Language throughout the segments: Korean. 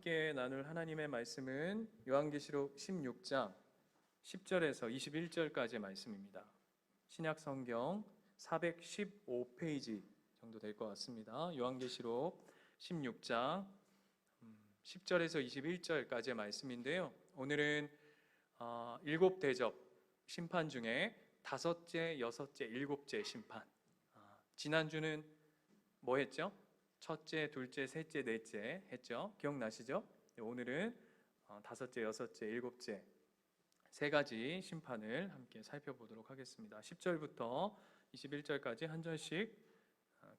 함께 나눌 하나님의 말씀은 요한계시록 16장 10절에서 21절까지의 말씀입니다. 신약 성경 415페이지 정도 될 것 같습니다. 요한계시록 16장 10절에서 21절까지의 말씀인데요. 오늘은 일곱 대접 심판 중에 다섯째, 여섯째, 일곱째 심판. 지난주는 뭐 했죠? 첫째, 둘째, 셋째, 넷째 했죠. 기억나시죠? 오늘은 다섯째, 여섯째, 일곱째 세 가지 심판을 함께 살펴보도록 하겠습니다. 10절부터 21절까지 한 절씩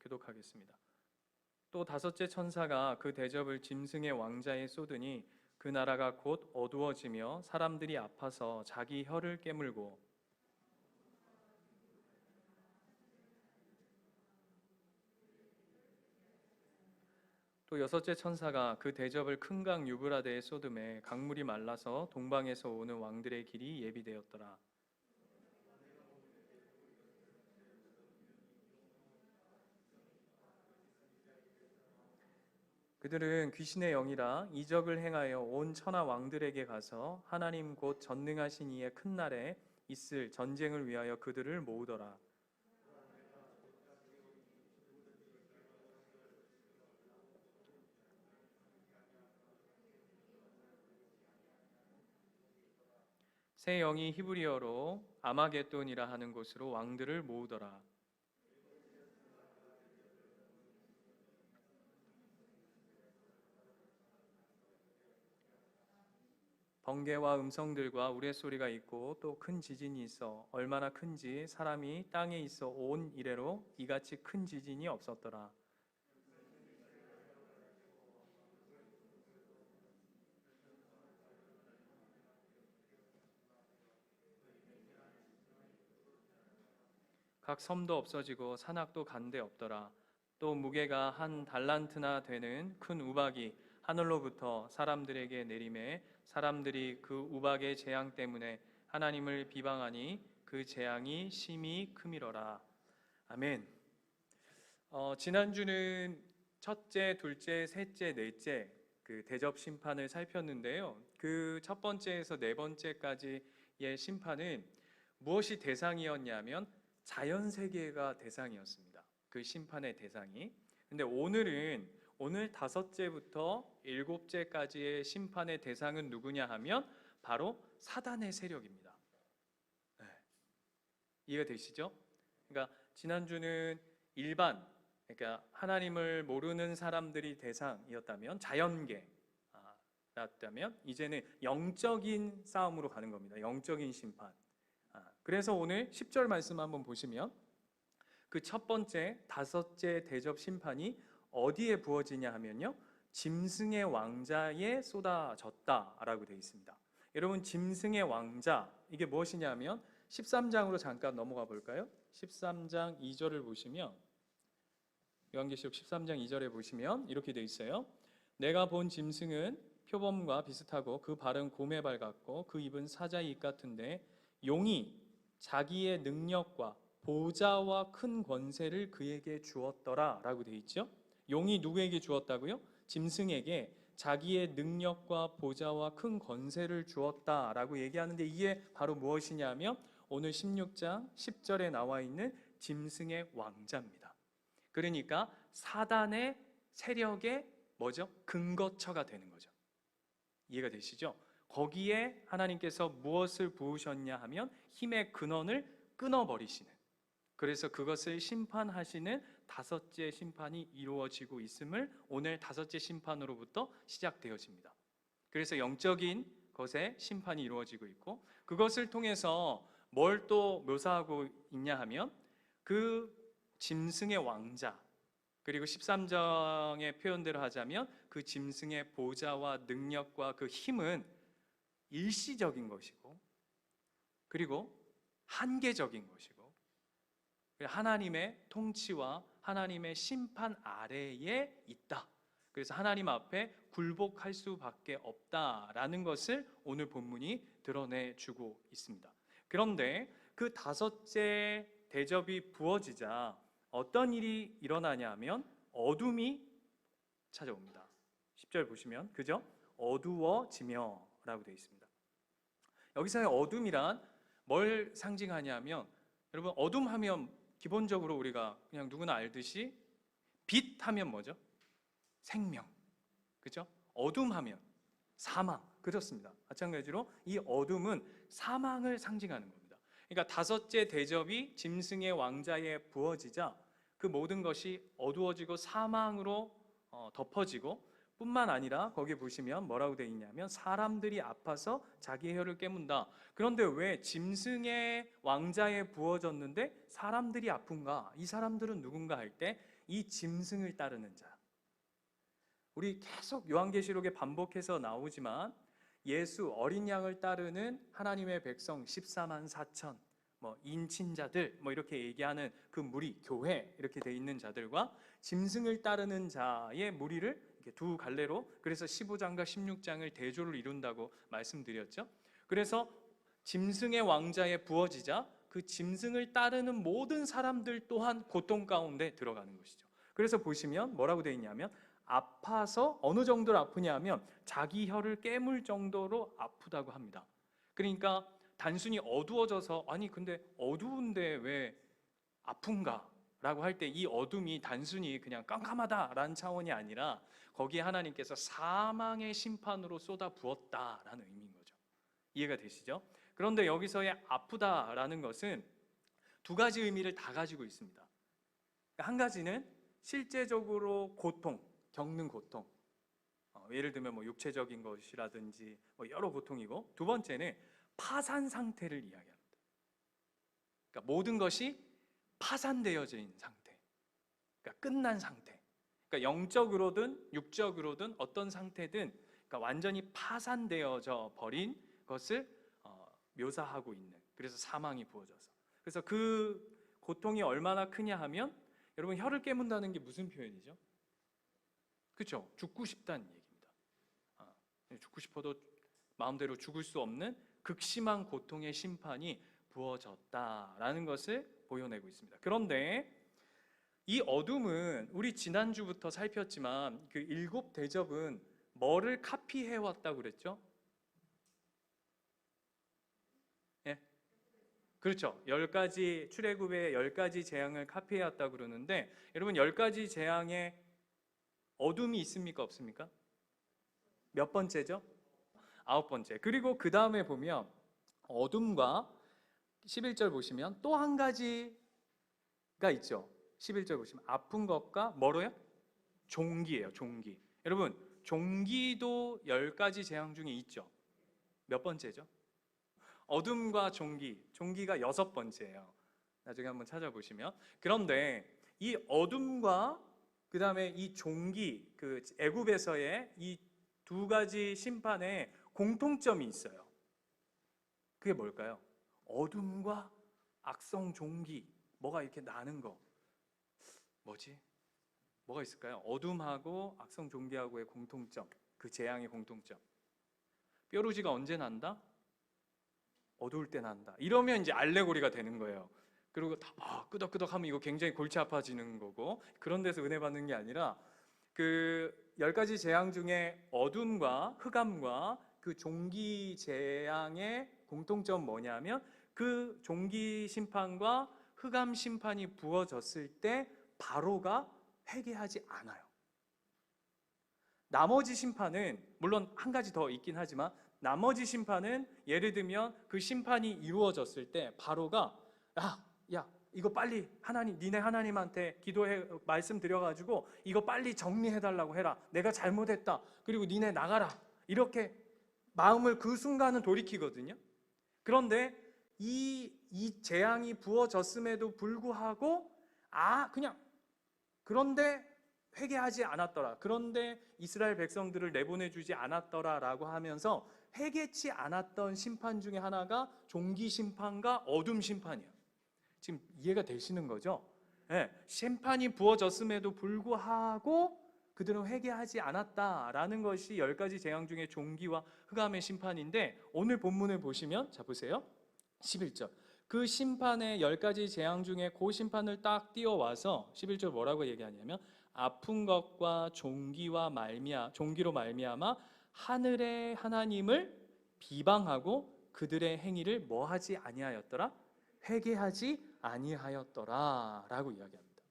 교독하겠습니다. 또 다섯째 천사가 그 대접을 짐승의 왕자에 쏟으니 그 나라가 곧 어두워지며 사람들이 아파서 자기 혀를 깨물고 또 여섯째 천사가 그 대접을 큰 강 유브라데에 쏟음에 강물이 말라서 동방에서 오는 왕들의 길이 예비되었더라. 그들은 귀신의 영이라 이적을 행하여 온 천하 왕들에게 가서 하나님 곧 전능하신 이의 큰 날에 있을 전쟁을 위하여 그들을 모으더라. 새 영이 히브리어로 아마겟돈이라 하는 곳으로 왕들을 모으더라. 번개와 음성들과 우레소리가 있고 또 큰 지진이 있어 얼마나 큰지 사람이 땅에 있어 온 이래로 이같이 큰 지진이 없었더라. 각 섬도 없어지고 산악도 간데 없더라. 또 무게가 한 달란트나 되는 큰 우박이 하늘로부터 사람들에게 내림에 사람들이 그 우박의 재앙 때문에 하나님을 비방하니 그 재앙이 심히 크미러라. 아멘. 지난주는 첫째, 둘째, 셋째, 넷째 그 대접 심판을 살폈는데요. 그 첫 번째에서 네 번째까지의 심판은 무엇이 대상이었냐면 자연 세계가 대상이었습니다. 그 심판의 대상이. 근데 오늘 다섯째부터 일곱째까지의 심판의 대상은 누구냐 하면 바로 사단의 세력입니다. 네. 이해가 되시죠? 그러니까 지난주는 그러니까 하나님을 모르는 사람들이 대상이었다면 자연계였다면 이제는 영적인 싸움으로 가는 겁니다. 영적인 심판. 그래서 오늘 10절 말씀 한번 보시면 그 첫 번째 다섯째 대접 심판이 어디에 부어지냐 하면요, 짐승의 왕자에 쏟아졌다라고 되어 있습니다. 여러분, 짐승의 왕자 이게 무엇이냐면 13장으로 잠깐 넘어가 볼까요? 13장 2절을 보시면 요한계시록 13장 2절에 보시면 이렇게 되어 있어요. 내가 본 짐승은 표범과 비슷하고 그 발은 곰의 발 같고 그 입은 사자의 입 같은데 용이 자기의 능력과 보좌와 큰 권세를 그에게 주었더라 라고 되어 있죠. 용이 누구에게 주었다고요? 짐승에게 자기의 능력과 보좌와 큰 권세를 주었다라고 얘기하는데 이게 바로 무엇이냐면 오늘 16장 10절에 나와 있는 짐승의 왕자입니다. 그러니까 사단의 세력의 뭐죠? 근거처가 되는 거죠. 이해가 되시죠? 거기에 하나님께서 무엇을 부으셨냐 하면 힘의 근원을 끊어버리시는, 그래서 그것을 심판하시는 다섯째 심판이 이루어지고 있음을 오늘 다섯째 심판으로부터 시작되어집니다. 그래서 영적인 것에 심판이 이루어지고 있고 그것을 통해서 뭘 또 묘사하고 있냐 하면 그 짐승의 왕자, 그리고 13장의 표현대로 하자면 그 짐승의 보좌와 능력과 그 힘은 일시적인 것이고 그리고 한계적인 것이고 하나님의 통치와 하나님의 심판 아래에 있다. 그래서 하나님 앞에 굴복할 수밖에 없다라는 것을 오늘 본문이 드러내주고 있습니다. 그런데 그 다섯째 대접이 부어지자 어떤 일이 일어나냐 하면 어둠이 찾아옵니다. 10절 보시면 그죠? 어두워지며라고 되어 있습니다. 여기서의 어둠이란 뭘 상징하냐면, 여러분 어둠 하면 기본적으로 우리가 그냥 누구나 알듯이 빛 하면 뭐죠? 생명, 그죠? 어둠 하면 사망, 그렇습니다. 마찬가지로 이 어둠은 사망을 상징하는 겁니다. 그러니까 다섯째 대접이 짐승의 왕자에 부어지자 그 모든 것이 어두워지고 사망으로 덮어지고, 뿐만 아니라 거기 보시면 뭐라고 되어 있냐면 사람들이 아파서 자기 혀를 깨문다. 그런데 왜 짐승의 왕자에 부어졌는데 사람들이 아픈가? 이 사람들은 누군가 할 때 이 짐승을 따르는 자. 우리 계속 요한계시록에 반복해서 나오지만 예수 어린 양을 따르는 하나님의 백성 14만 4천 인친자들 이렇게 얘기하는 그 무리, 교회 이렇게 돼 있는 자들과 짐승을 따르는 자의 무리를 이렇게 두 갈래로, 그래서 15장과 16장을 대조를 이룬다고 말씀드렸죠. 그래서 짐승의 왕자에 부어지자 그 짐승을 따르는 모든 사람들 또한 고통 가운데 들어가는 것이죠. 그래서 보시면 뭐라고 되어 있냐면 아파서 어느 정도로 아프냐면 자기 혀를 깨물 정도로 아프다고 합니다. 그러니까 단순히 어두워져서 아니 근데 어두운데 왜 아픈가? 라고 할 때 이 어둠이 단순히 그냥 깜깜하다라는 차원이 아니라 거기에 하나님께서 사망의 심판으로 쏟아 부었다라는 의미인 거죠. 이해가 되시죠? 그런데 여기서의 아프다라는 것은 두 가지 의미를 다 가지고 있습니다. 한 가지는 실제적으로 고통, 겪는 고통, 예를 들면 육체적인 것이라든지 여러 고통이고, 두 번째는 파산 상태를 이야기합니다. 그러니까 모든 것이 파산되어진 상태, 그러니까 끝난 상태. 그러니까 영적으로든 육적으로든 어떤 상태든 그러니까 완전히 파산되어져 버린 것을 묘사하고 있는, 그래서 사망이 부어져서. 그래서 그 고통이 얼마나 크냐 하면, 여러분 혀를 깨문다는 게 무슨 표현이죠? 그렇죠? 죽고 싶다는 얘기입니다. 죽고 싶어도 마음대로 죽을 수 없는 극심한 고통의 심판이 부어졌다라는 것을 보여내고 있습니다. 그런데 이 어둠은 우리 지난주부터 살폈지만 그 일곱 대접은 뭐를 카피해 왔다고 그랬죠? 예? 그렇죠. 10가지 출애굽의 10가지 재앙을 카피해 왔다고 그러는데, 여러분 10가지 재앙에 어둠이 있습니까 없습니까? 몇 번째죠? 9번째. 그리고 그 다음에 보면 어둠과 11절 보시면 또 한 가지가 있죠. 11절 보시면 아픈 것과 뭐로요? 종기예요. 종기. 여러분 종기도 10가지 재앙 중에 있죠. 몇 번째죠? 어둠과 종기. 종기가 6번째예요. 나중에 한번 찾아보시면. 그런데 이 어둠과 그 다음에 이 종기, 그 애굽에서의 이 두 가지 심판에 공통점이 있어요. 그게 뭘까요? 어둠과 악성 종기, 뭐가 이렇게 나는 거. 뭐지? 뭐가 있을까요? 어둠하고 악성 종기하고의 공통점, 그 재앙의 공통점. 뾰루지가 언제 난다? 어두울 때 난다. 이러면 이제 알레고리가 되는 거예요. 그리고 다 끄덕끄덕하면 이거 굉장히 골치 아파지는 거고, 그런 데서 은혜 받는 게 아니라 그 10가지 재앙 중에 어둠과 흑암과 그 종기 재앙의 공통점 뭐냐면 그 종기 심판과 흑암 심판이 부어졌을 때 바로가 회개하지 않아요. 나머지 심판은 물론 한 가지 더 있긴 하지만, 나머지 심판은 예를 들면 그 심판이 이루어졌을 때 바로가 야 이거 빨리 니네 하나님한테 기도해 말씀드려가지고 이거 빨리 정리해달라고 해라. 내가 잘못했다. 그리고 니네 나가라. 이렇게 마음을 그 순간은 돌이키거든요. 그런데 이 재앙이 부어졌음에도 불구하고 그런데 회개하지 않았더라. 그런데 이스라엘 백성들을 내보내주지 않았더라라고 하면서 회개치 않았던 심판 중에 하나가 종기 심판과 어둠 심판이에요. 지금 이해가 되시는 거죠? 네, 심판이 부어졌음에도 불구하고 그들은 회개하지 않았다라는 것이 10가지 재앙 중에 종기와 흑암의 심판인데, 오늘 본문을 보시면 자 보세요. 11절. 그 심판의 10가지 재앙 중에 그 심판을 딱 띄워와서 11절 뭐라고 얘기하냐면 아픈 것과 종기로 말미암아 하늘의 하나님을 비방하고 그들의 행위를 뭐 하지 아니하였더라? 회개하지 아니하였더라 라고 이야기합니다.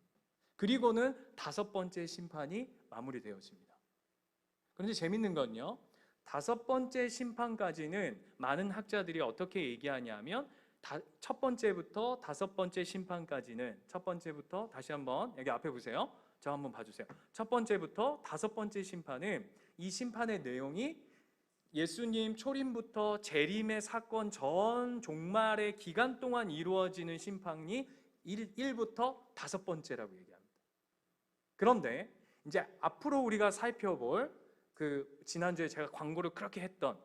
그리고는 5번째 심판이 마무리되어집니다. 그런데 재밌는 건요, 5번째 심판까지는 많은 학자들이 어떻게 얘기하냐면 첫 번째부터 5번째 심판까지는, 첫 번째부터 다시 한번 여기 앞에 보세요. 저 한번 봐주세요. 첫 번째부터 5번째 심판은, 이 심판의 내용이 예수님 초림부터 재림의 사건 전 종말의 기간 동안 이루어지는 심판이 1부터 5번째라고 얘기합니다. 그런데 이제 앞으로 우리가 살펴볼 지난주에 제가 광고를 그렇게 했던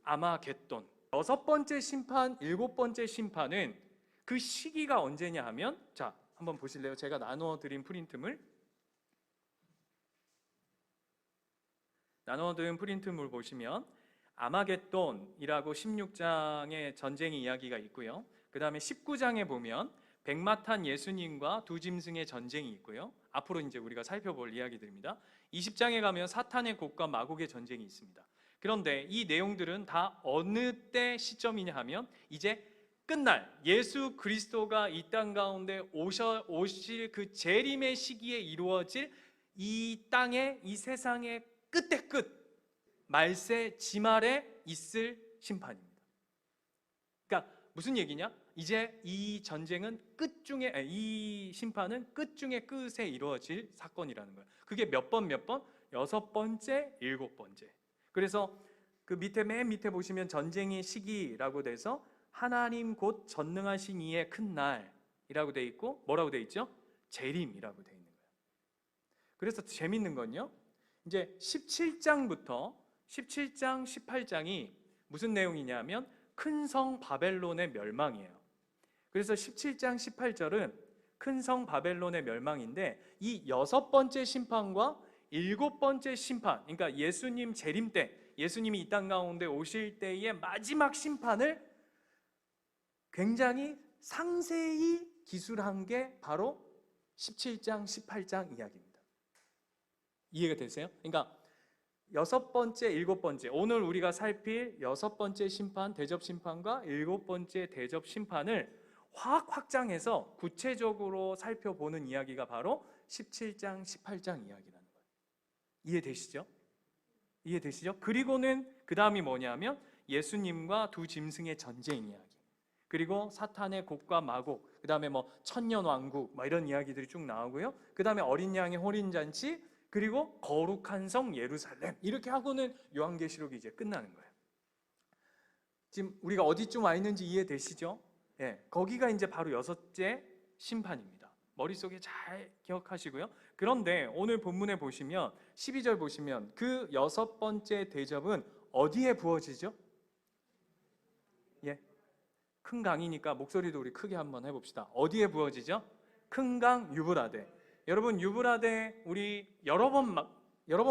아마겟돈, 6번째 심판, 7번째 심판은 그 시기가 언제냐 하면, 자 한번 보실래요? 제가 나누어드린 프린트물 보시면 아마겟돈이라고 16장의 전쟁의 이야기가 있고요. 그 다음에 19장에 보면 백마탄 예수님과 두 짐승의 전쟁이 있고요. 앞으로 이제 우리가 살펴볼 이야기들입니다. 20장에 가면 사탄의 곡과 마곡의 전쟁이 있습니다. 그런데 이 내용들은 다 어느 때 시점이냐 하면, 이제 끝날 예수 그리스도가 이 땅 가운데 오실 그 재림의 시기에 이루어질 이 땅의, 이 세상의 끝의 끝, 말세 지말에 있을 심판입니다. 그러니까 무슨 얘기냐? 이제 이 전쟁은 이 심판은 끝 중에 끝에 이루어질 사건이라는 거예요. 그게 몇 번? 6번째, 7번째. 그래서 그 맨 밑에 보시면 전쟁의 시기라고 돼서 하나님 곧 전능하신 이의 큰 날이라고 돼 있고, 뭐라고 돼 있죠? 재림이라고 돼 있는 거예요. 그래서 재밌는 건요, 이제 17장, 18장이 무슨 내용이냐면 큰 성 바벨론의 멸망이에요. 그래서 17장 18절은 큰 성 바벨론의 멸망인데, 이 6번째 심판과 7번째 심판, 그러니까 예수님 재림 때, 예수님이 이 땅 가운데 오실 때의 마지막 심판을 굉장히 상세히 기술한 게 바로 17장 18장 이야기입니다. 이해가 되세요? 그러니까 6번째, 7번째, 오늘 우리가 살필 6번째 심판, 대접 심판과 7번째 대접 심판을 확장해서 구체적으로 살펴보는 이야기가 바로 17장, 18장 이야기라는 거예요. 이해되시죠? 그리고는 그 다음이 뭐냐면 예수님과 두 짐승의 전쟁 이야기, 그리고 사탄의 곡과 마곡, 그 다음에 뭐 천년왕국 이런 이야기들이 쭉 나오고요. 그 다음에 어린 양의 혼인잔치, 그리고 거룩한 성 예루살렘, 이렇게 하고는 요한계시록이 이제 끝나는 거예요. 지금 우리가 어디쯤 와 있는지 이해되시죠? 거기가 이제 바로 6째 심판입니다. 머릿속에 잘 기억하시고요. 그런데 오늘 본문에 보시면 12절 보시면 그 6번째 대접은 어디에 부어지죠? 큰 강이니까 목소리도 우리 크게 한번 해봅시다. 어디에 부어지죠? 큰 강 유브라데. 여러분, 유브라데 우리 여러 번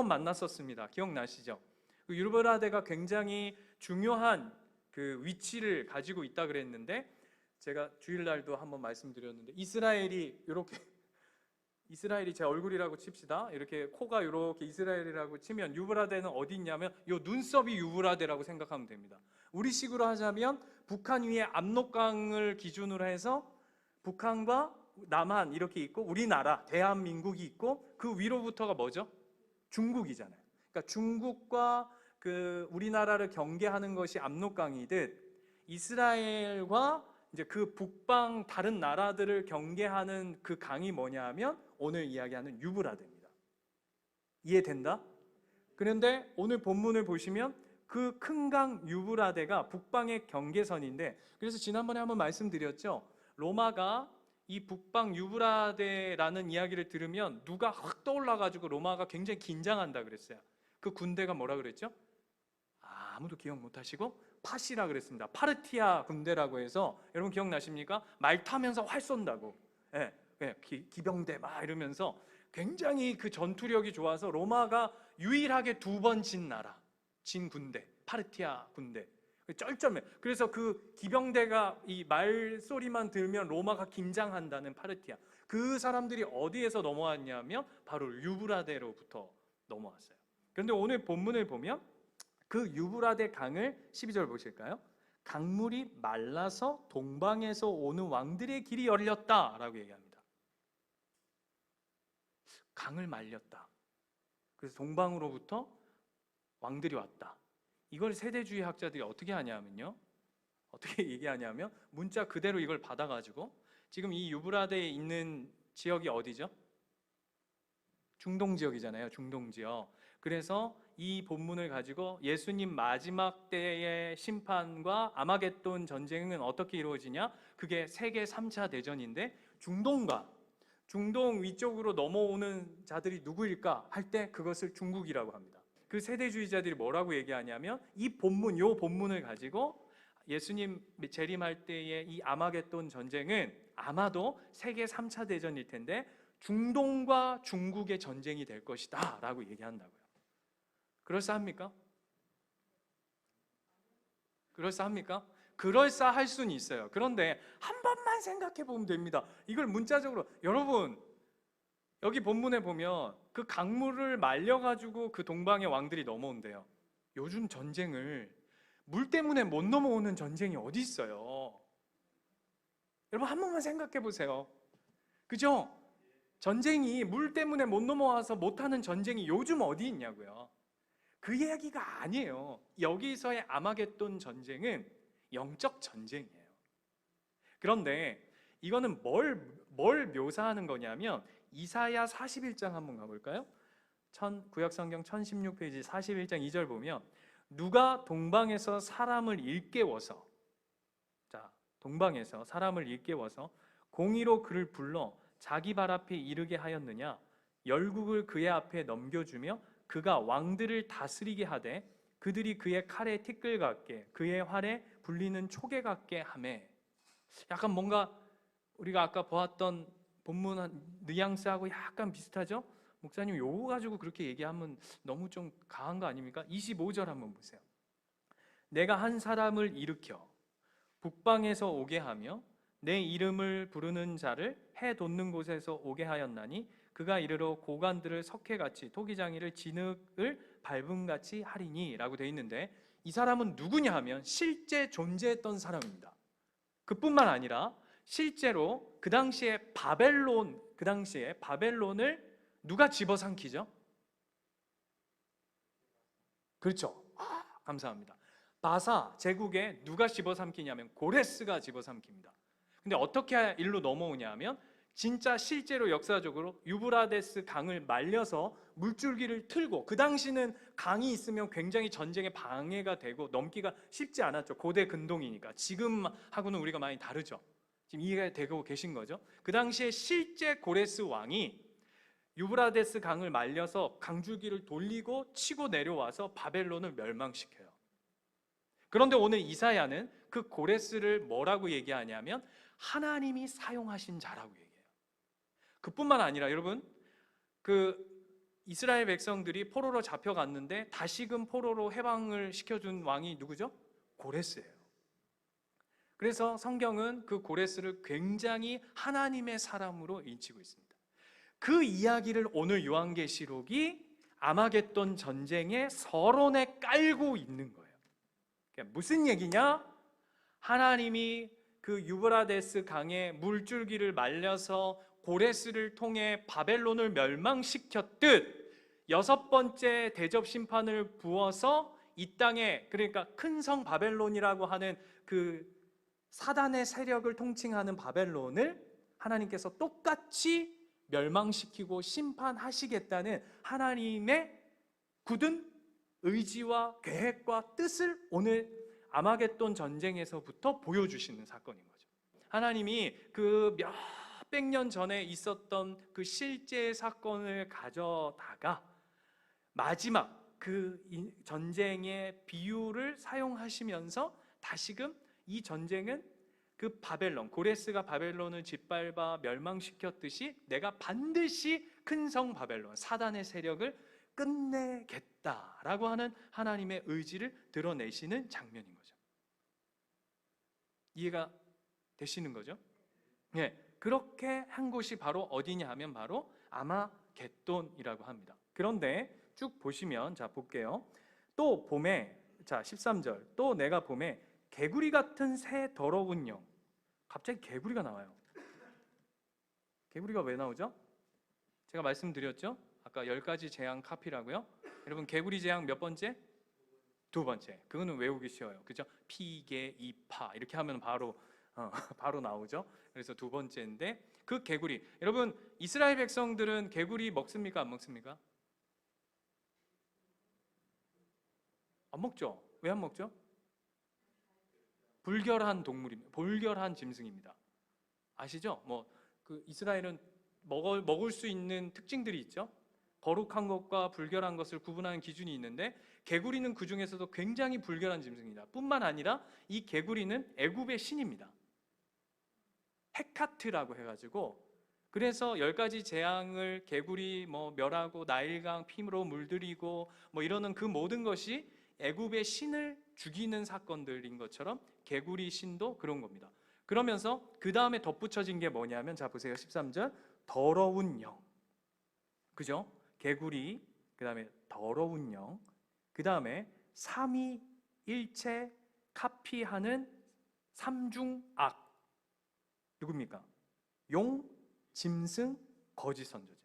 만났었습니다. 기억나시죠? 그 유브라데가 굉장히 중요한 그 위치를 가지고 있다 그랬는데, 제가 주일날도 한번 말씀드렸는데, 이스라엘이 제 얼굴이라고 칩시다. 이렇게 코가 이렇게 이스라엘이라고 치면 유브라데는 어디 있냐면 요 눈썹이 유브라데라고 생각하면 됩니다. 우리식으로 하자면 북한 위에 압록강을 기준으로 해서 북한과 남한 이렇게 있고, 우리나라 대한민국이 있고, 그 위로부터가 뭐죠? 중국이잖아요. 그러니까 중국과 그 우리나라를 경계하는 것이 압록강이듯, 이스라엘과 이제 그 북방 다른 나라들을 경계하는 그 강이 뭐냐 하면 오늘 이야기하는 유브라데입니다. 이해된다? 그런데 오늘 본문을 보시면 그 큰 강 유브라데가 북방의 경계선인데, 그래서 지난번에 한번 말씀드렸죠. 로마가 이 북방 유브라데라는 이야기를 들으면 누가 확 떠올라가지고 로마가 굉장히 긴장한다 그랬어요. 그 군대가 뭐라 그랬죠? 아무도 기억 못하시고 파시라 그랬습니다. 파르티아 군대라고 해서, 여러분 기억나십니까? 말 타면서 활 쏜다고. 기병대 막 이러면서 굉장히 그 전투력이 좋아서 로마가 유일하게 2번 진 군대, 파르티아 군대. 쩔쩔매. 그래서 그 기병대가 이 말소리만 들면 로마가 긴장한다는 파르티아. 그 사람들이 어디에서 넘어왔냐면 바로 유브라데로부터 넘어왔어요. 그런데 오늘 본문을 보면 그 유브라데 강을 12절 보실까요? 강물이 말라서 동방에서 오는 왕들의 길이 열렸다라고 얘기합니다. 강을 말렸다. 그래서 동방으로부터 왕들이 왔다. 이걸 세대주의 학자들이 어떻게 하냐면요. 어떻게 얘기하냐면 문자 그대로 이걸 받아가지고 지금 이 유브라데에 있는 지역이 어디죠? 중동 지역이잖아요. 중동 지역. 그래서 이 본문을 가지고 예수님 마지막 때의 심판과 아마겟돈 전쟁은 어떻게 이루어지냐? 그게 세계 3차 대전인데 중동 위쪽으로 넘어오는 자들이 누구일까? 할 때 그것을 중국이라고 합니다. 그 세대주의자들이 뭐라고 얘기하냐면 이 본문, 요 본문을 가지고 예수님 재림할 때의 이 아마겟돈 전쟁은 아마도 세계 3차 대전일 텐데 중동과 중국의 전쟁이 될 것이다 라고 얘기한다고요. 그럴싸합니까? 그럴싸합니까? 그럴싸할 수는 있어요. 그런데 한 번만 생각해 보면 됩니다. 이걸 문자적으로 여러분 여기 본문에 보면 그 강물을 말려가지고 그 동방의 왕들이 넘어온대요. 요즘 전쟁을 물 때문에 못 넘어오는 전쟁이 어디 있어요? 여러분 한 번만 생각해 보세요. 그죠? 전쟁이 물 때문에 못 넘어와서 못하는 전쟁이 요즘 어디 있냐고요. 그 이야기가 아니에요. 여기서의 아마겟돈 전쟁은 영적 전쟁이에요. 그런데 이거는 뭘 묘사하는 거냐면 이사야 41장 한번 가볼까요? 구약성경 1016페이지 41장 2절 보면 누가 동방에서 사람을 일깨워서 동방에서 사람을 일깨워서 공의로 그를 불러 자기 발 앞에 이르게 하였느냐 열국을 그의 앞에 넘겨주며 그가 왕들을 다스리게 하되 그들이 그의 칼에 티끌 같게 그의 활에 불리는 초계 같게 하매. 약간 뭔가 우리가 아까 보았던 본문 뉘앙스하고 약간 비슷하죠? 목사님 요거 가지고 그렇게 얘기하면 너무 좀 강한 거 아닙니까? 25절 한번 보세요. 내가 한 사람을 일으켜 북방에서 오게 하며 내 이름을 부르는 자를 해 돋는 곳에서 오게 하였나니 그가 이르러 고관들을 석회같이 토기장이를 진흙을 밟음같이 하리니 라고 되어 있는데 이 사람은 누구냐 하면 실제 존재했던 사람입니다. 그뿐만 아니라 실제로 그 당시에 바벨론을 누가 집어삼키죠? 그렇죠. 감사합니다. 바사 제국에 누가 집어삼키냐면 고레스가 집어삼킵니다. 근데 어떻게 일로 넘어오냐 하면 진짜 실제로 역사적으로 유브라데스 강을 말려서 물줄기를 틀고, 그 당시는 강이 있으면 굉장히 전쟁에 방해가 되고 넘기가 쉽지 않았죠. 고대 근동이니까. 지금하고는 우리가 많이 다르죠. 지금 이해가 되고 계신 거죠? 그 당시에 실제 고레스 왕이 유브라데스 강을 말려서 강줄기를 돌리고 치고 내려와서 바벨론을 멸망시켜요. 그런데 오늘 이사야는 그 고레스를 뭐라고 얘기하냐면 하나님이 사용하신 자라고 얘기해요. 그뿐만 아니라 여러분, 그 이스라엘 백성들이 포로로 잡혀갔는데 다시금 포로로 해방을 시켜준 왕이 누구죠? 고레스예요. 그래서 성경은 그 고레스를 굉장히 하나님의 사람으로 인치고 있습니다. 그 이야기를 오늘 요한계시록이 아마겟돈 전쟁의 서론에 깔고 있는 거예요. 그러니까 무슨 얘기냐? 하나님이 그 유브라데스 강의 물줄기를 말려서 고레스를 통해 바벨론을 멸망시켰듯 여섯 번째 대접 심판을 부어서 이 땅에, 그러니까 큰 성 바벨론이라고 하는 그 사단의 세력을 통칭하는 바벨론을 하나님께서 똑같이 멸망시키고 심판하시겠다는 하나님의 굳은 의지와 계획과 뜻을 오늘 아마겟돈 전쟁에서부터 보여주시는 사건인 거죠. 하나님이 그 몇백 년 전에 있었던 그 실제 사건을 가져다가 마지막 그 전쟁의 비유를 사용하시면서 다시금 이 전쟁은 그 바벨론, 고레스가 바벨론을 짓밟아 멸망시켰듯이 내가 반드시 큰 성 바벨론, 사단의 세력을 끝내겠다라고 하는 하나님의 의지를 드러내시는 장면인 거죠. 이해가 되시는 거죠? 네, 그렇게 한 곳이 바로 어디냐 하면 바로 아마겟돈이라고 합니다. 그런데 쭉 보시면, 자 볼게요. 또 봄에 자, 13절. 또 내가 봄에 개구리 같은 새 더러운 영. 갑자기 개구리가 나와요. 개구리가 왜 나오죠? 제가 말씀드렸죠? 아까 10가지 재앙 카피라고요. 여러분, 개구리 재앙 몇 번째? 두 번째. 그거는 외우기 쉬워요. 그죠? 피개, 이파 이렇게 하면 바로 바로 나오죠. 그래서 두 번째인데, 그 개구리, 여러분 이스라엘 백성들은 개구리 먹습니까? 안 먹습니까? 안 먹죠. 왜 안 먹죠? 불결한 동물입니다. 불결한 짐승입니다. 아시죠? 뭐 그 이스라엘은 먹을 수 있는 특징들이 있죠. 거룩한 것과 불결한 것을 구분하는 기준이 있는데, 개구리는 그 중에서도 굉장히 불결한 짐승입니다. 뿐만 아니라 이 개구리는 애굽의 신입니다. 헤카트라고 해가지고, 그래서 10가지 재앙을 개구리 멸하고 나일강 피로 물들이고 이러는 그 모든 것이 애굽의 신을 죽이는 사건들인 것처럼 개구리 신도 그런 겁니다. 그러면서 그 다음에 덧붙여진 게 뭐냐면, 자 보세요. 13절. 더러운 영. 그죠? 개구리, 그 다음에 더러운 영, 그 다음에 삼위일체 카피하는 삼중악. 누굽니까? 용, 짐승, 거짓 선지자.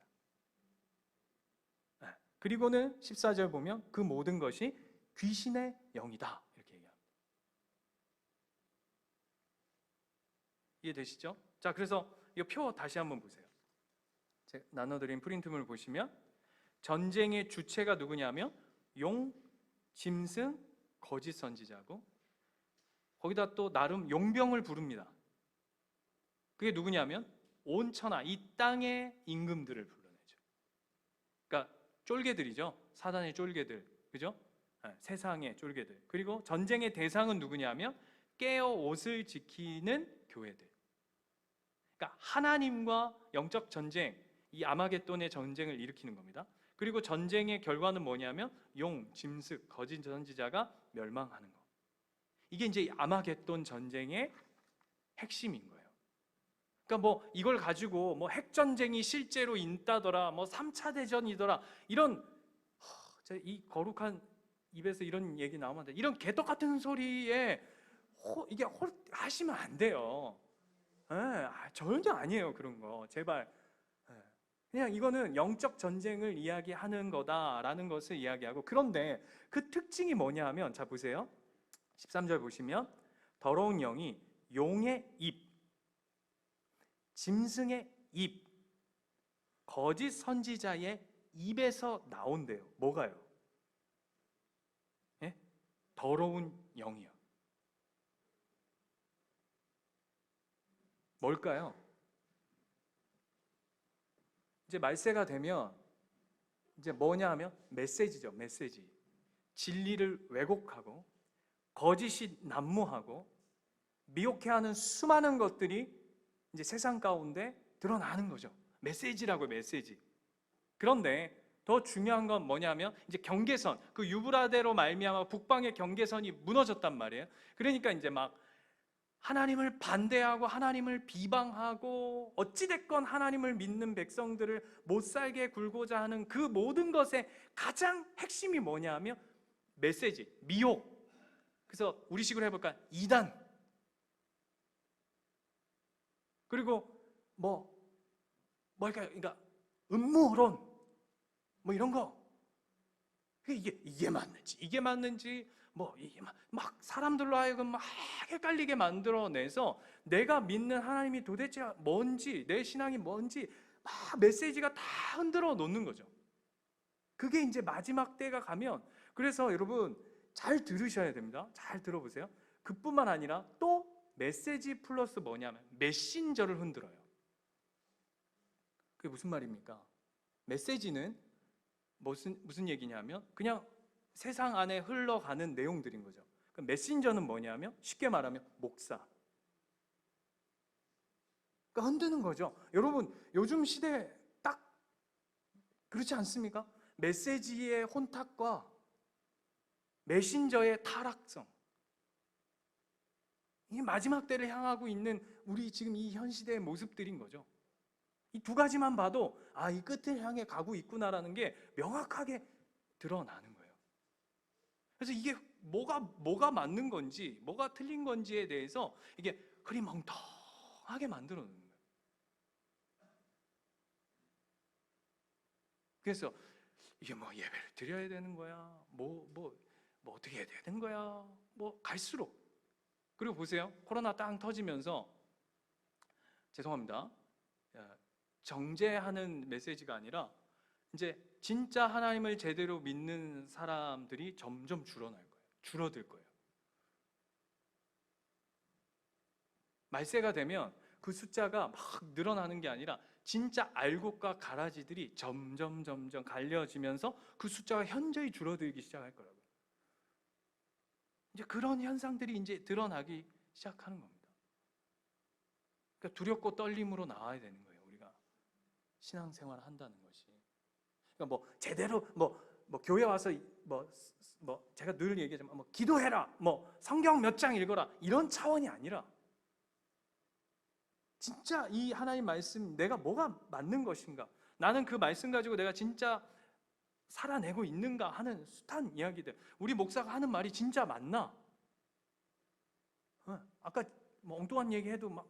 그리고는 14절 보면 그 모든 것이 귀신의 영이다, 이렇게 얘기합니다. 이해되시죠? 자, 그래서 이 표 다시 한번 보세요. 제가 나눠드린 프린트물 보시면 전쟁의 주체가 누구냐면 용, 짐승, 거짓 선지자고, 거기다 또 나름 용병을 부릅니다. 그게 누구냐면 온 천하, 이 땅의 임금들을 불러내죠. 그러니까 쫄개들이죠. 사단의 쫄개들, 그죠? 세상의 쫄개들. 그리고 전쟁의 대상은 누구냐면 깨어 옷을 지키는 교회들. 그러니까 하나님과 영적 전쟁, 이 아마겟돈의 전쟁을 일으키는 겁니다. 그리고 전쟁의 결과는 뭐냐면 용, 짐승, 거짓 선지자가 멸망하는 거. 이게 이제 아마겟돈 전쟁의 핵심인 거예요. 그러니까 이걸 가지고 핵전쟁이 실제로 있다더라, 3차 대전이더라, 이런 이 거룩한 입에서 이런 얘기 나오면 안 돼. 이런 개떡 같은 소리에 이게 하시면 안 돼요. 전혀 아니에요, 그런 거. 제발. 그냥 이거는 영적 전쟁을 이야기하는 거다라는 것을 이야기하고, 그런데 그 특징이 뭐냐 하면, 자 보세요. 13절 보시면 더러운 영이 용의 입, 짐승의 입, 거짓 선지자의 입에서 나온대요. 뭐가요? 예? 더러운 영이요. 뭘까요? 이제 말세가 되면 이제 뭐냐 하면 메시지죠. 메시지. 진리를 왜곡하고 거짓이 난무하고 미혹해하는 수많은 것들이 이제 세상 가운데 드러나는 거죠. 메시지라고요, 메시지. 그런데 더 중요한 건 뭐냐면 이제 경계선, 그 유브라데로 말미암아 북방의 경계선이 무너졌단 말이에요. 그러니까 이제 막 하나님을 반대하고 하나님을 비방하고 어찌됐건 하나님을 믿는 백성들을 못 살게 굴고자 하는 그 모든 것의 가장 핵심이 뭐냐 하면 메시지, 미혹. 그래서 우리식으로 해볼까? 이단. 그리고 뭘까요? 그러니까 음모론, 이런 거. 이게 맞는지, 이게 이게 막 사람들로 하여금 막 헷갈리게 만들어내서 내가 믿는 하나님이 도대체 뭔지, 내 신앙이 뭔지 막 메시지가 다 흔들어 놓는 거죠. 그게 이제 마지막 때가 가면, 그래서 여러분 잘 들으셔야 됩니다. 잘 들어보세요. 그뿐만 아니라 또 메시지 플러스 뭐냐면 메신저를 흔들어요. 그게 무슨 말입니까? 메시지는 무슨 얘기냐면 그냥 세상 안에 흘러가는 내용들인 거죠. 메신저는 뭐냐면 쉽게 말하면 목사. 그러니까 흔드는 거죠. 여러분 요즘 시대 딱 그렇지 않습니까? 메시지의 혼탁과 메신저의 타락성, 이 마지막 때를 향하고 있는 우리 지금 이 현 시대의 모습들인 거죠. 이 두 가지만 봐도 이 끝을 향해 가고 있구나라는 게 명확하게 드러나는 거예요. 그래서 이게 뭐가 맞는 건지, 뭐가 틀린 건지에 대해서 이게 흐리멍텅하게 만들어 놓는 거예요. 그래서 이게 뭐 예배를 드려야 되는 거야? 뭐 어떻게 해야 되는 거야? 뭐 갈수록. 그리고 보세요. 코로나 땅 터지면서, 죄송합니다, 정죄하는 메시지가 아니라 이제 진짜 하나님을 제대로 믿는 사람들이 점점 줄어들 거예요. 말세가 되면 그 숫자가 막 늘어나는 게 아니라 진짜 알곡과 가라지들이 점점 갈려지면서 그 숫자가 현저히 줄어들기 시작할 거라고요. 이제 그런 현상들이 이제 드러나기 시작하는 겁니다. 그러니까 두렵고 떨림으로 나와야 되는 거예요. 우리가 신앙생활을 한다는 것이. 그러니까 뭐 제대로 뭐 교회 와서 뭐 제가 늘 얘기하지만 뭐 기도해라, 뭐 성경 몇 장 읽어라, 이런 차원이 아니라 진짜 이 하나님 말씀 내가 뭐가 맞는 것인가, 나는 그 말씀 가지고 내가 진짜 살아내고 있는가 하는 숱한 이야기들. 우리 목사가 하는 말이 진짜 맞나? 아까 뭐 엉뚱한 얘기해도 막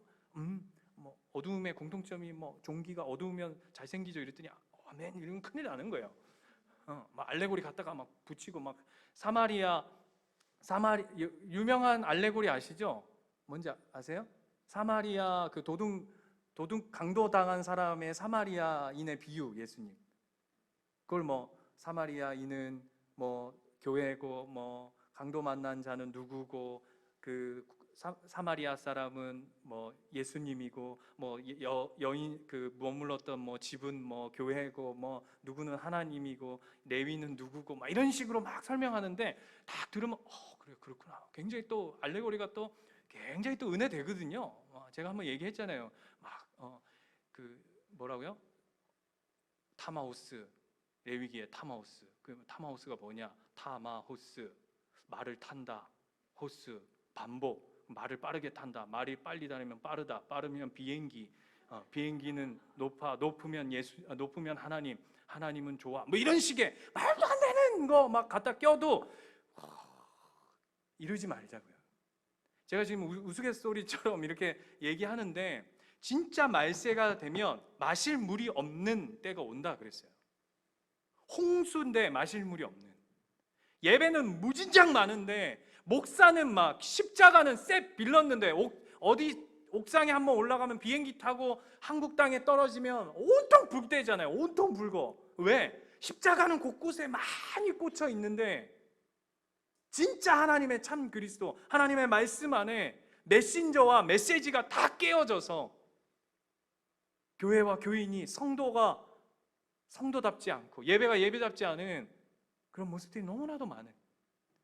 뭐 어두움의 공통점이 뭐 종기가 어두우면 잘생기죠 이랬더니 아멘 이러면 큰일 나는 거예요. 막 알레고리 갖다가 막 붙이고 막 유명한 알레고리 아시죠? 뭔지 아세요? 사마리아 그 도둑 강도당한 사람의 사마리아인의 비유, 예수님. 그걸 뭐 사마리아인은 뭐 교회고, 뭐 강도 만난 자는 누구고, 그 사마리아 사람은 뭐 예수님이고, 뭐 여인 그 머물렀던 뭐 집은 뭐 교회고, 뭐 누구는 하나님이고, 레위는 누구고, 막 이런 식으로 막 설명하는데 딱 들으면 그래 그렇구나. 굉장히 또 알레고리가 또 굉장히 또 은혜 되거든요. 제가 한번 얘기했잖아요. 막 그 뭐라고요? 타마호스, 레위기의 타마호스. 그 타마호스가 뭐냐? 타마호스, 말을 탄다. 호스, 반복. 말을 빠르게 탄다. 말이 빨리 다니면 빠르다. 빠르면 비행기. 비행기는 높으면 높으면 하나님. 하나님은 좋아. 뭐 이런 식의 말도 안 되는 거 막 갖다 껴도 이러지 말자고요. 제가 지금 우스갯소리처럼 이렇게 얘기하는데 진짜 말세가 되면 마실 물이 없는 때가 온다 그랬어요. 홍수인데 마실 물이 없는. 예배는 무진장 많은데 목사는 막 십자가는 쎄 빌렀는데 어디 옥상에 한번 올라가면 비행기 타고 한국 땅에 떨어지면 온통 불때잖아요. 온통 붉어. 왜? 십자가는 곳곳에 많이 꽂혀 있는데 진짜 하나님의 참 그리스도, 하나님의 말씀 안에 메신저와 메시지가 다 깨어져서 교회와 교인이 성도답지 않고 예배가 예배답지 않은 그런 모습들이 너무나도 많은,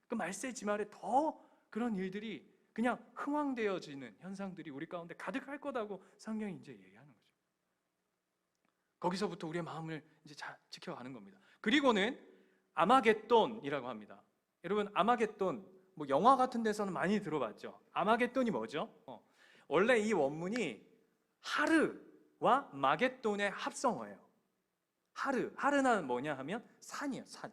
그 말세 지말에 더 그런 일들이 그냥 흥황되어지는 현상들이 우리 가운데 가득할 거다고 성경이 이제 얘기하는 거죠. 거기서부터 우리의 마음을 이제 잘 지켜가는 겁니다. 그리고는 아마겟돈이라고 합니다. 여러분, 아마겟돈 뭐 영화 같은 데서는 많이 들어봤죠. 아마겟돈이 뭐죠? 원래 이 원문이 하르와 마겟돈의 합성어예요. 하르는 뭐냐 하면 산이에요. 산.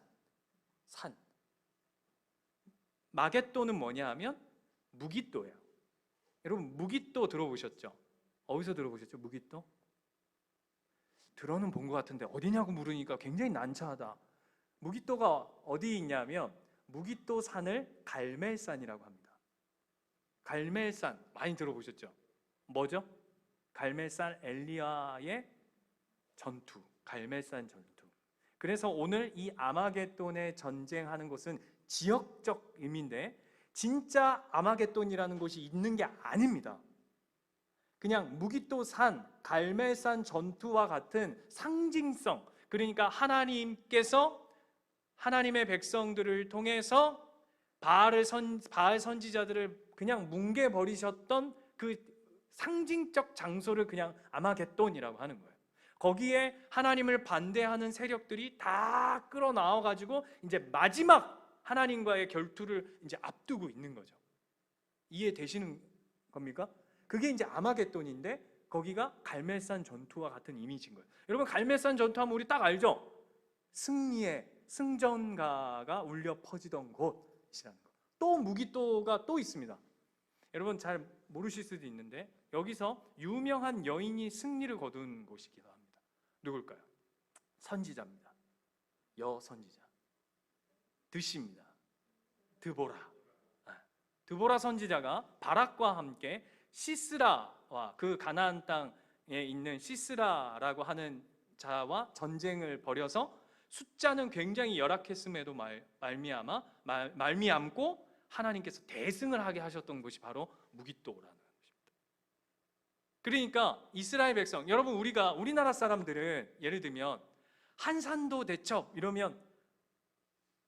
마겟돈은 뭐냐 하면 무깃도예요. 여러분, 무깃도 들어보셨죠? 어디서 들어보셨죠? 무깃도? 들어는 본 것 같은데 어디냐고 물으니까 굉장히 난처하다. 무깃도가 어디 있냐면 무깃도 산을 갈멜산이라고 합니다. 갈멜산 많이 들어보셨죠? 뭐죠? 갈멜산 엘리야의 전투, 갈멜산 전투. 그래서 오늘 이 아마겟돈의 전쟁하는 곳은 지역적 의미인데 진짜 아마겟돈이라는 곳이 있는 게 아닙니다. 그냥 무깃도 산, 갈멜산 전투와 같은 상징성, 그러니까 하나님께서 하나님의 백성들을 통해서 바알 선지자들을 그냥 뭉개버리셨던 그 상징적 장소를 그냥 아마겟돈이라고 하는 거예요. 거기에 하나님을 반대하는 세력들이 다 끌어나와가지고 이제 마지막 하나님과의 결투를 이제 앞두고 있는 거죠. 이해되시는 겁니까? 그게 이제 아마겟돈인데 거기가 갈멜산 전투와 같은 이미지인 거예요. 여러분, 갈멜산 전투하면 우리 딱 알죠? 승전가가 울려 퍼지던 곳이라는 거. 또 무기또가 또 있습니다. 여러분 잘 모르실 수도 있는데 여기서 유명한 여인이 승리를 거둔 곳이기도 합니다. 누굴까요? 선지자입니다. 여선지자 드시입니다. 드보라. 드보라 선지자가 바락과 함께 시스라와 그 가나안 땅에 있는 시스라라고 하는 자와 전쟁을 벌여서 숫자는 굉장히 열악했음에도 말미암고 하나님께서 대승을 하게 하셨던 곳이 바로 무깃도라는 것입니다. 그러니까 이스라엘 백성, 여러분 우리나라 사람들은 예를 들면 한산도 대첩 이러면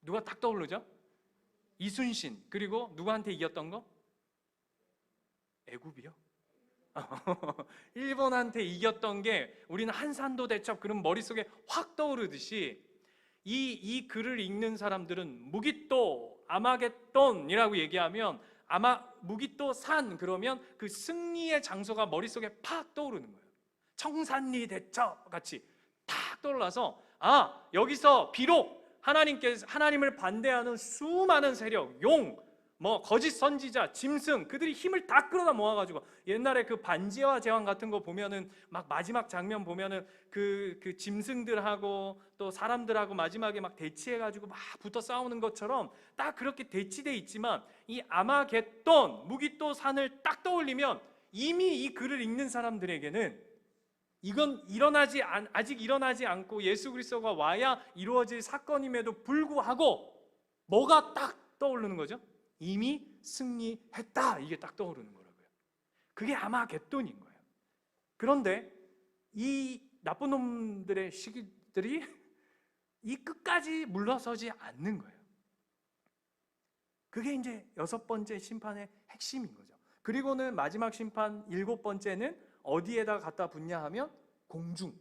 누가 딱 떠오르죠? 이순신. 그리고 누구한테 이겼던 거? 애굽이요? 일본한테 이겼던 게 우리는 한산도 대첩 그럼 머릿속에 확 떠오르듯이 이 글을 읽는 사람들은 무깃도 아마겟돈이라고 얘기하면 무깃도 산 그러면 그 승리의 장소가 머릿속에 팍 떠오르는 거예요. 청산리 대첩 같이 탁 떠올라서 여기서 비록 하나님을 반대하는 수많은 세력, 거짓 선지자, 짐승 그들이 힘을 다 끌어다 모아가지고 옛날에 그 반지와 제왕 같은 거 보면은 막 마지막 장면 보면은 그 짐승들하고 또 사람들하고 마지막에 막 대치해가지고 막 붙어 싸우는 것처럼 딱 그렇게 대치돼 있지만 이 아마겟돈 무깃도 산을 딱 떠올리면 이미 이 글을 읽는 사람들에게는 이건 아직 일어나지 않고 예수 그리스도가 와야 이루어질 사건임에도 불구하고 뭐가 딱 떠오르는 거죠? 이미 승리했다 이게 딱 떠오르는 거라고요. 그게 아마겟돈인 거예요. 그런데 이 나쁜 놈들의 시기들이 이 끝까지 물러서지 않는 거예요. 그게 이제 6번째 심판의 핵심인 거죠. 그리고는 마지막 심판 7번째는 어디에다 갖다 붙냐 하면 공중.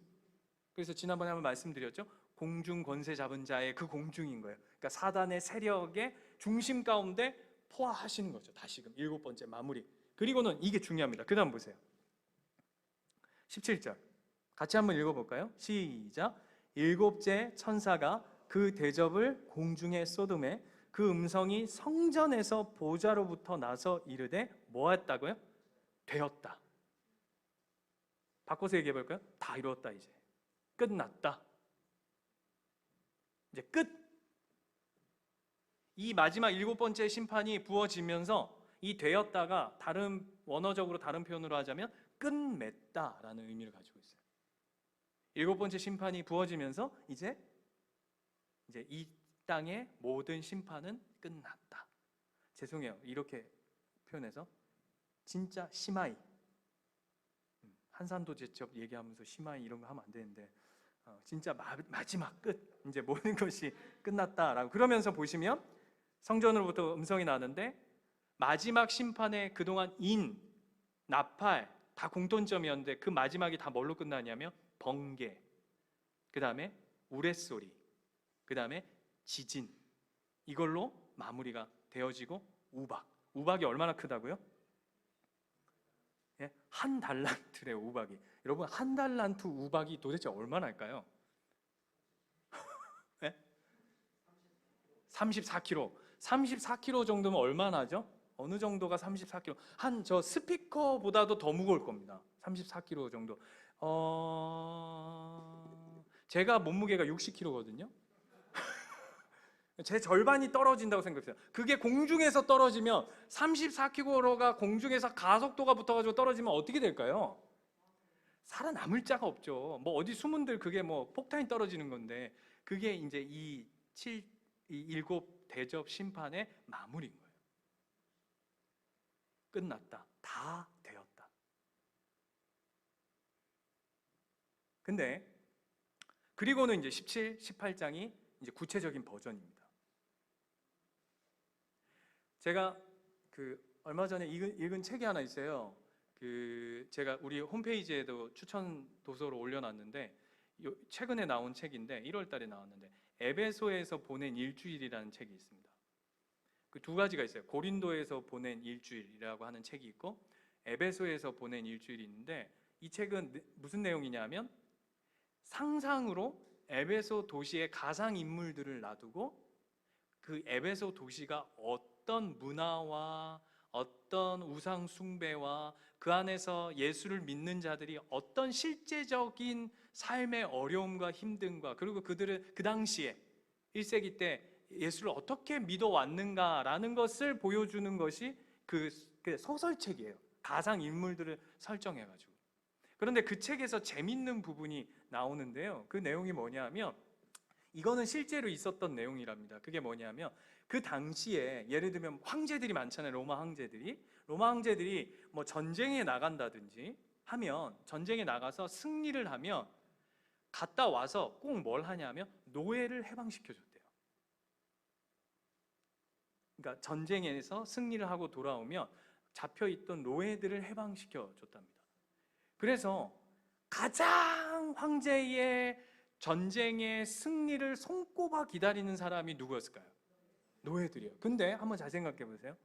그래서 지난번에 한번 말씀드렸죠. 공중 권세 잡은 자의 그 공중인 거예요. 그러니까 사단의 세력의 중심 가운데 포화하시는 거죠. 다시금 7번째 마무리. 그리고는 이게 중요합니다. 그 다음 보세요. 17절 같이 한번 읽어볼까요? 시작. 7째 천사가 그 대접을 공중에 쏟음에 그 음성이 성전에서 보좌로부터 나서 이르되 뭐 했다고요? 되었다. 바꿔서 얘기해 볼까요? 다 이루었다. 이제 끝났다. 이제 끝. 이 마지막 7번째 심판이 부어지면서 이 되었다가 원어적으로 다른 표현으로 하자면 끝맺다라는 의미를 가지고 있어요. 7번째 심판이 부어지면서 이제 이 땅의 모든 심판은 끝났다. 죄송해요. 이렇게 표현해서 진짜 시마이 한산도 제첩 얘기하면서 시마이 이런 거 하면 안 되는데 진짜 마지막 끝 이제 모든 것이 끝났다라고 그러면서 보시면 성전으로부터 음성이 나는데 마지막 심판에 그동안 나팔 다 공통점이었는데 그 마지막이 다 뭘로 끝나냐면 번개, 그 다음에 우레소리, 그 다음에 지진 이걸로 마무리가 되어지고 우박이 얼마나 크다고요? 예? 한 달란트래요. 우박이. 여러분 한 달란트 우박이 도대체 얼마나 할까요? 예? 34kg 34kg 정도면 얼마나 하죠? 어느 정도가 34kg? 저 스피커보다도 더 무거울 겁니다. 34kg 정도. 제가 몸무게가 60kg거든요. 제 절반이 떨어진다고 생각해요. 그게 공중에서 떨어지면 34kg가 공중에서 가속도가 붙어가지고 떨어지면 어떻게 될까요? 살아남을 자가 없죠. 뭐 어디 숨은들 그게 뭐 폭탄이 떨어지는 건데 그게 이제 이 7 대접 심판의 마무리인 거예요. 끝났다. 다 되었다. 근데 그리고는 이제 17, 18장이 이제 구체적인 버전입니다. 제가 얼마 전에 읽은 책이 하나 있어요. 제가 우리 홈페이지에도 추천 도서로 올려놨는데 최근에 나온 책인데 1월 달에 나왔는데 에베소에서 보낸 일주일이라는 책이 있습니다. 그 두 가지가 있어요. 고린도에서 보낸 일주일이라고 하는 책이 있고 에베소에서 보낸 일주일이 있는데 이 책은 무슨 내용이냐면 상상으로 에베소 도시의 가상 인물들을 놔두고 그 에베소 도시가 어떤 문화와 어떤 우상 숭배와 그 안에서 예수를 믿는 자들이 어떤 실제적인 삶의 어려움과 힘듦과 그리고 그들은 그 당시에 1세기 때 예수를 어떻게 믿어왔는가라는 것을 보여주는 것이 그 소설책이에요. 가상 인물들을 설정해가지고. 그런데 그 책에서 재밌는 부분이 나오는데요. 그 내용이 뭐냐면 이거는 실제로 있었던 내용이랍니다. 그게 뭐냐면 그 당시에 예를 들면 황제들이 많잖아요. 로마 황제들이 뭐 전쟁에 나간다든지 하면 전쟁에 나가서 승리를 하면 갔다 와서 꼭 뭘 하냐면 노예를 해방시켜 줬대요. 그러니까 전쟁에서 승리를 하고 돌아오면 잡혀 있던 노예들을 해방시켜 줬답니다. 그래서 가장 황제의 전쟁의 승리를 손꼽아 기다리는 사람이 누구였을까요? 노예들이요. 근데 한번 잘 생각해 보세요.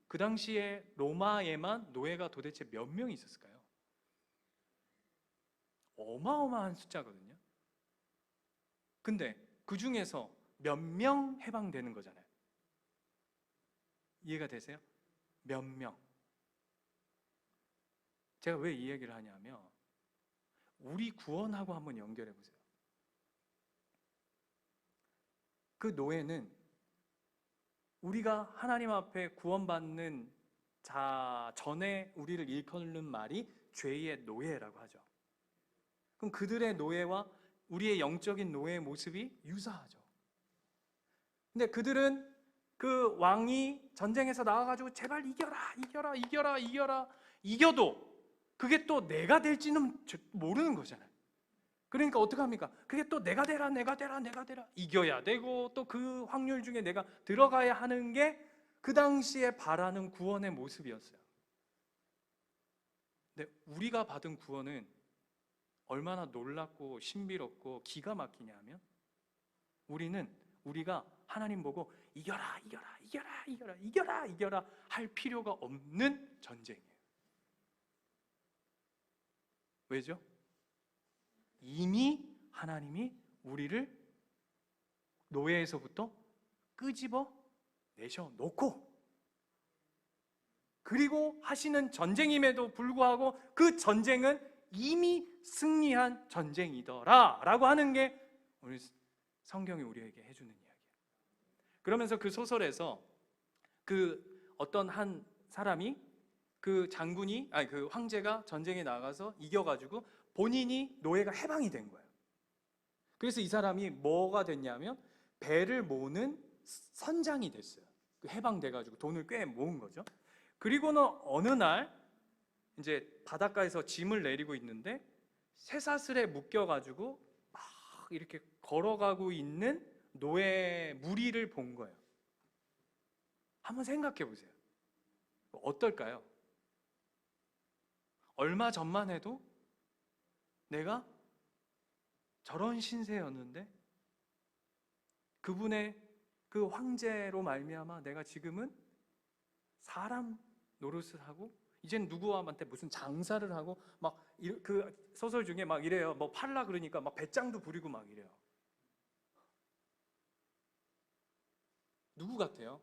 그 당시에 로마에만 노예가 도대체 몇 명이 있었을까요? 어마어마한 숫자거든요. 근데 그 중에서 몇 명 해방되는 거잖아요. 이해가 되세요? 몇 명. 제가 왜 이 얘기를 하냐면 우리 구원하고 한번 연결해 보세요. 그 노예는 우리가 하나님 앞에 구원받는 자 전에 우리를 일컫는 말이 죄의 노예라고 하죠. 그럼 그들의 노예와 우리의 영적인 노예의 모습이 유사하죠. 근데 그들은 그 왕이 전쟁에서 나와가지고 제발 이겨라 이겨도 그게 또 내가 될지는 모르는 거잖아요. 그러니까 어떡합니까? 그게 또 내가 되라 이겨야 되고 또 그 확률 중에 내가 들어가야 하는 게 그 당시에 바라는 구원의 모습이었어요. 근데 우리가 받은 구원은 얼마나 놀랍고 신비롭고 기가 막히냐 하면 우리가 하나님 보고 이겨라 할 필요가 없는 전쟁이에요. 왜죠? 이미 하나님이 우리를 노예에서부터 끄집어 내셔놓고 그리고 하시는 전쟁임에도 불구하고 그 전쟁은 이미 승리한 전쟁이더라 라고 하는 게 오늘 성경이 우리에게 해주는 이야기예요. 그러면서 그 소설에서 그 어떤 한 사람이 그 황제가 전쟁에 나가서 이겨가지고 본인이 노예가 해방이 된 거예요. 그래서 이 사람이 뭐가 됐냐면 배를 모는 선장이 됐어요. 해방돼가지고 돈을 꽤 모은 거죠. 그리고는 어느 날 이제 바닷가에서 짐을 내리고 있는데 쇠사슬에 묶여가지고 막 이렇게 걸어가고 있는 노예 무리를 본 거예요. 한번 생각해 보세요. 어떨까요? 얼마 전만 해도 내가 저런 신세였는데 그분의 그 황제로 말미암아 내가 지금은 사람 노릇을 하고 이젠 누구한테 무슨 장사를 하고 막 그 소설 중에 막 이래요. 뭐 팔라 그러니까 막 배짱도 부리고 막 이래요. 누구 같아요?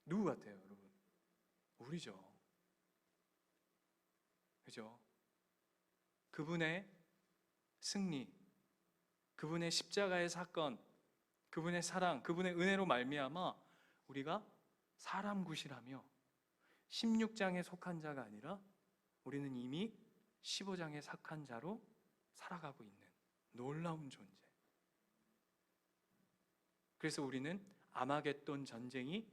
누구 같아요, 여러분? 우리죠. 그죠? 그분의 승리, 그분의 십자가의 사건, 그분의 사랑, 그분의 은혜로 말미암아 우리가 사람 굿이라며 16장에 속한 자가 아니라 우리는 이미 15장에 속한 자로 살아가고 있는 놀라운 존재. 그래서 우리는 아마겟돈 전쟁이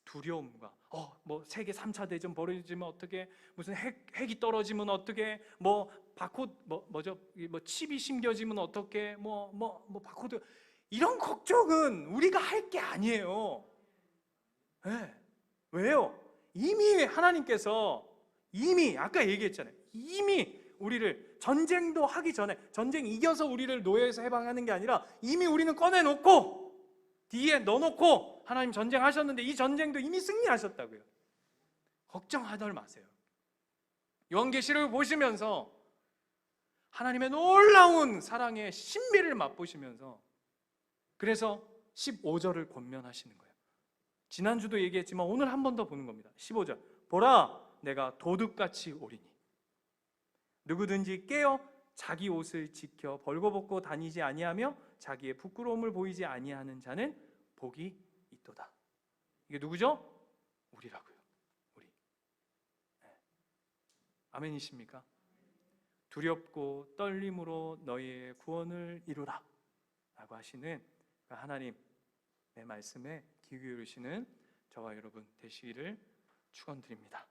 두려움과 뭐 세계 3차 대전 벌어지면 어떻게 무슨 핵이 떨어지면 어떻게 뭐 바코드 뭐 칩이 심겨지면 어떻게 뭐 바코드 이런 걱정은 우리가 할 게 아니에요. 네. 왜요? 이미 하나님께서 이미 아까 얘기했잖아요. 이미 우리를 전쟁도 하기 전에 전쟁 이겨서 우리를 노예에서 해방하는 게 아니라 이미 우리는 꺼내놓고 뒤에 넣어놓고 하나님 전쟁하셨는데 이 전쟁도 이미 승리하셨다고요. 걱정하들 마세요. 요한계시록을 보시면서 하나님의 놀라운 사랑의 신비를 맛보시면서 그래서 15절을 권면하시는 거예요. 지난주도 얘기했지만 오늘 한 번 더 보는 겁니다. 15절. 보라, 내가 도둑같이 오리니 누구든지 깨어 자기 옷을 지켜 벌거벗고 다니지 아니하며 자기의 부끄러움을 보이지 아니하는 자는 복이 있도다. 이게 누구죠? 우리라고요. 우리. 네. 아멘이십니까? 두렵고 떨림으로 너희의 구원을 이루라 라고 하시는 하나님의 말씀에 귀 기울이시는 저와 여러분 되시기를 축원드립니다.